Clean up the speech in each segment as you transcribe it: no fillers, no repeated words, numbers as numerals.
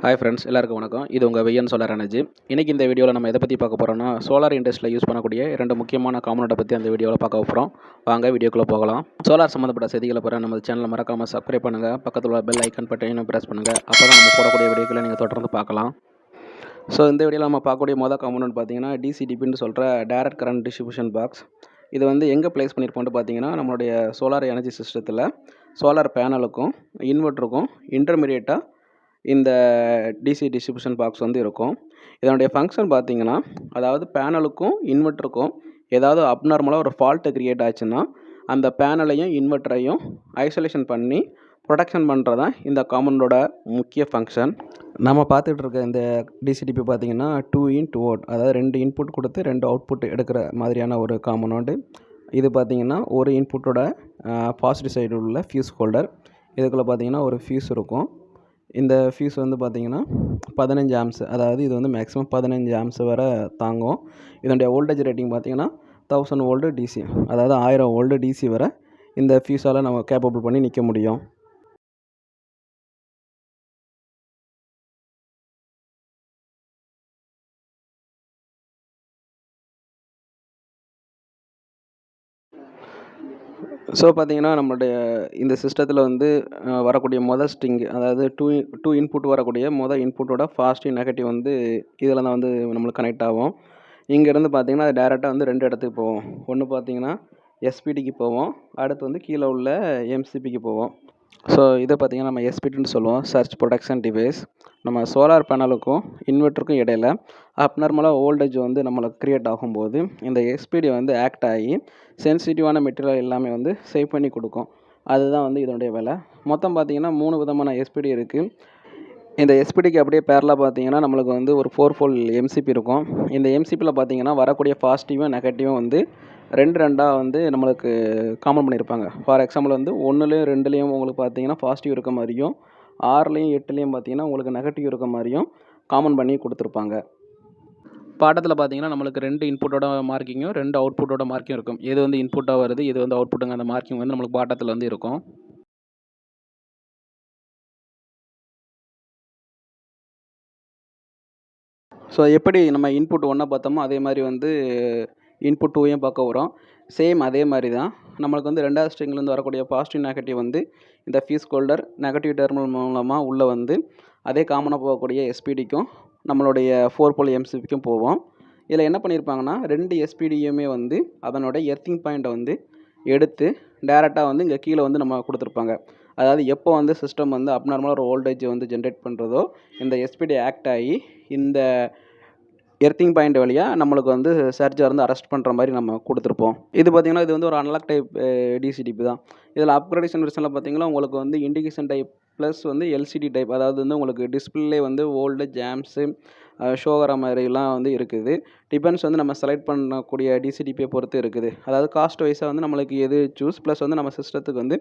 Hi friends, எல்லாருக்கும் வணக்கம். இது உங்கள் வெய்யன் சோலார் எனர்ஜி. இன்றைக்கி இந்த வீடியோவில் நம்ம எதை பற்றி பார்க்க போகிறோம்னா, சோலார் இண்டஸ்ட்ரியில் யூஸ் பண்ணக்கூடிய 2 முக்கியமான காம்பனண்ட்டை பற்றி அந்த வீடியோவில் பார்க்க போகிறோம். வாங்க வீடியோக்குள்ளே போகலாம். சோலார் சம்மந்தப்பட்ட செய்திகளை பெற நம்ம சேனலை மறக்காமல் சப்ஸ்கிரைப் பண்ணுங்கள். பக்கத்தில் உள்ள பெல் ஐக்கன் பட்டனையும் ப்ரெஸ் பண்ணுங்கள். அப்போ தான் நம்ம போடக்கூடிய வீடியோக்களை நீங்கள் தொடர்ந்து பார்க்கலாம். ஸோ இந்த வீடியோவில் நம்ம பார்க்கக்கூடிய மொதல் காம்பனண்ட் பார்த்தீங்கன்னா DCDBன்னு சொல்கிற டைரக்ட் கரண்ட் டிஸ்ட்ரிபியூஷன் பாக்ஸ். இது வந்து எங்கே ப்ளேஸ் பண்ணியிருப்போம்னு பார்த்தீங்கன்னா, நம்மளுடைய சோலார் எனர்ஜி சிஸ்டத்தில் சோலார் பேனலுக்கும் இன்வெர்ட்டருக்கும் இன்டர்மீடியேட்டாக இந்த டிசி டிஸ்ட்ரிபியூஷன் பாக்ஸ் வந்து இருக்கும். இதனுடைய ஃபங்க்ஷன் பார்த்தீங்கன்னா, அதாவது பேனலுக்கும் இன்வெர்ட்டருக்கும் ஏதாவது அப்நார்மலாக ஒரு ஃபால்ட்டு க்ரியேட் ஆச்சுன்னா, அந்த பேனலையும் இன்வெர்ட்டரையும் ஐசோலேஷன் பண்ணி ப்ரொடெக்ஷன் பண்ணுறது தான் இந்த காம்பனண்டோட முக்கிய ஃபங்க்ஷன். நம்ம பார்த்துட்டு இருக்க இந்த டிசிடிபி பார்த்தீங்கன்னா 2 வோல்ட், அதாவது 2 இன்புட் கொடுத்து 2 அவுட்புட் எடுக்கிற மாதிரியான ஒரு காம்பனண்ட். இது பார்த்தீங்கன்னா ஒரு இன்புட்டோட பாசிட்டிவ் சைடு உள்ள ஃபியூஸ் ஹோல்டர். இதுக்குள்ளே பார்த்தீங்கன்னா ஒரு ஃபியூஸ் இருக்கும். இந்த ஃபியூஸ் வந்து பார்த்திங்கன்னா 15 ஆம்ஸ், அதாவது இது வந்து மேக்ஸிமம் 15 ஆம்ஸ் வரை தாங்கும். இதனுடைய வோல்டேஜ் ரேட்டிங் பார்த்திங்கன்னா 1000 வோல்ட் டிசி, அதாவது 1000 வோல்ட் டிசி வரை இந்த ஃபியூஸால் நம்ம கேப்பபிள் பண்ணி நிற்க முடியும். ஸோ பார்த்திங்கன்னா, நம்மளுடைய இந்த சிஸ்டத்தில் வந்து வரக்கூடிய மொதல் ஸ்ட்ரிங், அதாவது டூ இன்புட் வரக்கூடிய மொதல் இன்புட்டோட பாசிட்டிவ் நெகட்டிவ் வந்து இதில் தான் வந்து நம்மளுக்கு கனெக்ட் ஆகும். இங்கேருந்து பார்த்திங்கன்னா அது டேரெக்டாக வந்து 2 இடத்துக்கு போவோம். ஒன்று பார்த்திங்கன்னா எஸ்பிடிக்கு போவோம், அடுத்து வந்து கீழே உள்ள எம்சிபிக்கு போவோம். ஸோ இதை பார்த்திங்கன்னா நம்ம எஸ்பிடின்னு சொல்லுவோம், சர்ச் ப்ரொடெக்ஷன் டிவைஸ். நம்ம சோலார் பேனலுக்கும் இன்வெர்ட்டருக்கும் இடையில் அப்நார்மலாக வோல்டேஜ் வந்து நம்மளுக்கு க்ரியேட் ஆகும்போது இந்த எஸ்பிடி வந்து ஆக்ட் ஆகி சென்சிட்டிவான மெட்டீரியல் எல்லாமே வந்து சேவ் பண்ணி கொடுக்கும். அதுதான் வந்து இதனுடைய வேலை. மொத்தம் பார்த்திங்கன்னா 3 விதமான எஸ்பிடி இருக்குது. இந்த எஸ்பிடிக்கு அப்படியே பேரலாக பார்த்திங்கன்னா நம்மளுக்கு வந்து ஒரு 4 போல் எம்சிபி இருக்கும். இந்த எம்சிபியில் பார்த்திங்கன்னா வரக்கூடிய பாசிட்டிவும் நெகட்டிவும் வந்து 2 வந்து நம்மளுக்கு காமன் பண்ணியிருப்பாங்க. ஃபார் எக்ஸாம்பிள் வந்து 1லேயும் 2லேயும் உங்களுக்கு பார்த்திங்கன்னா பாசிட்டிவ் இருக்க மாதிரியும், 6லேயும் 8லேயும் பார்த்திங்கன்னா உங்களுக்கு நெகட்டிவ் இருக்க மாதிரியும் காமன் பண்ணி கொடுத்துருப்பாங்க. பாடத்தில் பார்த்திங்கன்னா நம்மளுக்கு 2 இன்புட்டோட மார்க்கிங்கும் 2 அவுட்புட்டோட மார்க்கிங் இருக்கும். எது வந்து இன்புட்டாக வருது, எது வந்து அவுட்புட்டுங்க, அந்த மார்க்கிங் வந்து நம்மளுக்கு பாடத்தில் வந்து இருக்கும். ஸோ எப்படி நம்ம இன்புட் 1 பார்த்தோமோ அதே மாதிரி வந்து இன்புட் 2ஐயும் பார்க்க வரும். சேம் அதே மாதிரி தான் நம்மளுக்கு வந்து 2வது ஸ்ட்ரிங்லேருந்து வரக்கூடிய பாசிட்டிவ் நெகட்டிவ் வந்து இந்த ஃபியூஸ் ஹோல்டர் நெகட்டிவ் டெர்மினல் மூலமாக உள்ளே வந்து அதே காமனாக போகக்கூடிய எஸ்பிடிக்கும் நம்மளுடைய 4 போல் எம்சிபிக்கும் போவோம். இதில் என்ன பண்ணியிருப்பாங்கன்னா 2 எஸ்பிடியுமே வந்து அதனோட எர்த்திங் பாயிண்ட்டை வந்து எடுத்து டேரெக்டாக வந்து இங்கே கீழே வந்து நம்ம கொடுத்துருப்பாங்க. அதாவது எப்போ வந்து சிஸ்டம் வந்து அப்நார்மலாக ஒரு வோல்டேஜ் வந்து ஜென்ரேட் பண்ணுறதோ இந்த எஸ்பிடி ஆக்ட் ஆகி இந்த எர்த்திங் பாயிண்ட் வழியாக நம்மளுக்கு வந்து சர்ஜை வந்து அரெஸ்ட் பண்ணுற மாதிரி நம்ம கொடுத்துருப்போம். இது பார்த்திங்கன்னா இது வந்து ஒரு அனலாக் டைப் டிசிடிபி தான். இதில் அப்கிரேடேஷன் வெர்ஷனில் பார்த்திங்கன்னா உங்களுக்கு வந்து இண்டிகேஷன் டைப் ப்ளஸ் வந்து எல்சிடி டைப், அதாவது வந்து உங்களுக்கு டிஸ்பிளே வந்து வோல்டேஜ் ஆம்ஸு ஷோகிற மாதிரிலாம் வந்து இருக்குது. டிபெண்ட்ஸ் வந்து நம்ம செலக்ட் பண்ணக்கூடிய டிசிடிபியை பொறுத்து இருக்குது. அதாவது காஸ்ட் வைஸாக வந்து நம்மளுக்கு எது சூஸ் ப்ளஸ் வந்து நம்ம சிஸ்டத்துக்கு வந்து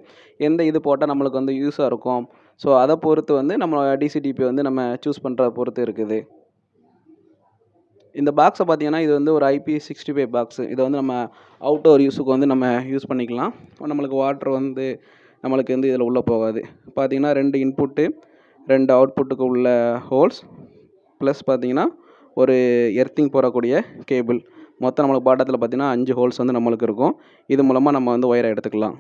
எந்த இது போட்டால் நம்மளுக்கு வந்து யூஸாக இருக்கும். ஸோ அதை பொறுத்து வந்து நம்ம டிசிடிபி வந்து நம்ம சூஸ் பண்ணுறத பொறுத்து இருக்குது. இந்த பாக்ஸை பார்த்திங்கன்னா இது வந்து ஒரு IP65 பாக்ஸு. இதை வந்து நம்ம அவுட்டோர் யூஸுக்கு வந்து நம்ம யூஸ் பண்ணிக்கலாம். நம்மளுக்கு வாட்ரு வந்து நம்மளுக்கு வந்து இதில் உள்ளே போகாது. பார்த்திங்கன்னா 2 இன்புட்டு 2 அவுட்புட்டுக்கு உள்ள ஹோல்ஸ் ப்ளஸ் பார்த்திங்கன்னா ஒரு எர்த்திங் போடக்கூடிய கேபிள். மொத்தம் நம்மளுக்கு பாட்டத்தில் பார்த்திங்கன்னா 5 ஹோல்ஸ் வந்து நம்மளுக்கு இருக்கும். இது மூலமாக நம்ம வந்து ஒயரை எடுத்துக்கலாம்.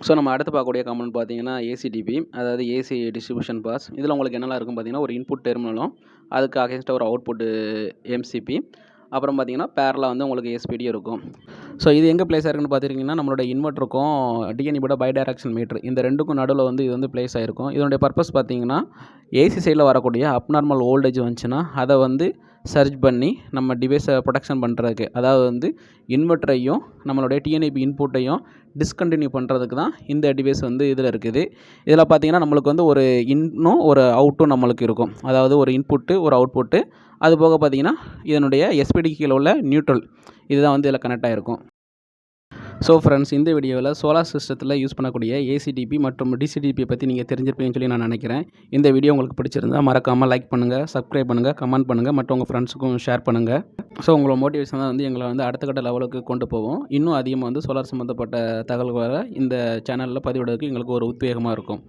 ஸோ நம்ம அடுத்து பார்க்கக்கூடிய காம்பனண்ட் பார்த்திங்கன்னா ACDB, அதாவது ஏசி டிஸ்ட்ரிபியூஷன் பாஸ். இதில் உங்களுக்கு என்னெல்லாம் இருக்கும் பார்த்திங்கன்னா ஒரு இன்புட் டெர்மினலும், அதுக்கு அகேன்ஸ்டாக ஒரு அவுட்புட்டு எம்சிபி, அப்புறம் பார்த்திங்கன்னா பேரலாக வந்து உங்களுக்கு எஸ்பிடி இருக்கும். ஸோ இது எங்கே பிளேஸ் ஆயிருக்குன்னு பார்த்துட்டிங்கன்னா நம்மளோட இன்வெர்ட்டருக்கும் டிஎன்இபியோட பைடைரக்ஷன் மீட்ரு, இந்த 2க்கும் நடுவில் வந்து இது வந்து பிளேஸ் ஆகிருக்கும். இதனுடைய பர்பஸ் பார்த்திங்கன்னா ஏசி சைடில் வரக்கூடிய அப்நார்மல் வோல்டேஜ் வந்துச்சுன்னா அதை வந்து சர்ச் பண்ணி நம்ம டிவைஸை ப்ரொடெக்ஷன் பண்ணுறதுக்கு, அதாவது வந்து இன்வெர்ட்டரையும் நம்மளுடைய டிஎன்இபி இன்புட்டையும் டிஸ்கண்டினியூ பண்ணுறதுக்கு தான் இந்த டிவைஸ் வந்து இதில் இருக்குது. இதில் பார்த்திங்கன்னா நம்மளுக்கு வந்து ஒரு இன்னும் ஒரு அவுட்டும் நம்மளுக்கு இருக்கும். அதாவது ஒரு இன்புட்டு ஒரு அவுட்புட்டு, அது போக பார்த்திங்கன்னா இதனுடைய எஸ்பிடிக்கு கீழே உள்ள நியூட்ரல் இதுதான் வந்து இதில் கனெக்ட் ஆகிருக்கும். ஸோ ஃப்ரெண்ட்ஸ், இந்த வீடியோவில் சோலார் சிஸ்டத்தில் யூஸ் பண்ணக்கூடிய ACDB மற்றும் DCDB பற்றி நீங்கள் தெரிஞ்சிருப்பீங்கன்னு சொல்லி நான் நினைக்கிறேன். இந்த வீடியோ உங்களுக்கு பிடிச்சிருந்தால் மறக்காமல் லைக் பண்ணுங்கள், சப்ஸ்கிரைப் பண்ணுங்கள், கமெண்ட் பண்ணுங்கள், மற்ற உங்கள் ஃப்ரெண்ட்ஸுக்கும் ஷேர் பண்ணுங்கள். ஸோ உங்களோட மோட்டிவேஷன் தான் வந்து எங்களை வந்து அடுத்த கட்ட லெவலுக்கு கொண்டு போவோம். இன்னும் அதிகமாக வந்து சோலார் சம்மந்தப்பட்ட தகவல்களை இந்த சேனலில் பதிவிடுறதுக்கு எங்களுக்கு ஒரு உத்வேகமாக இருக்கும்.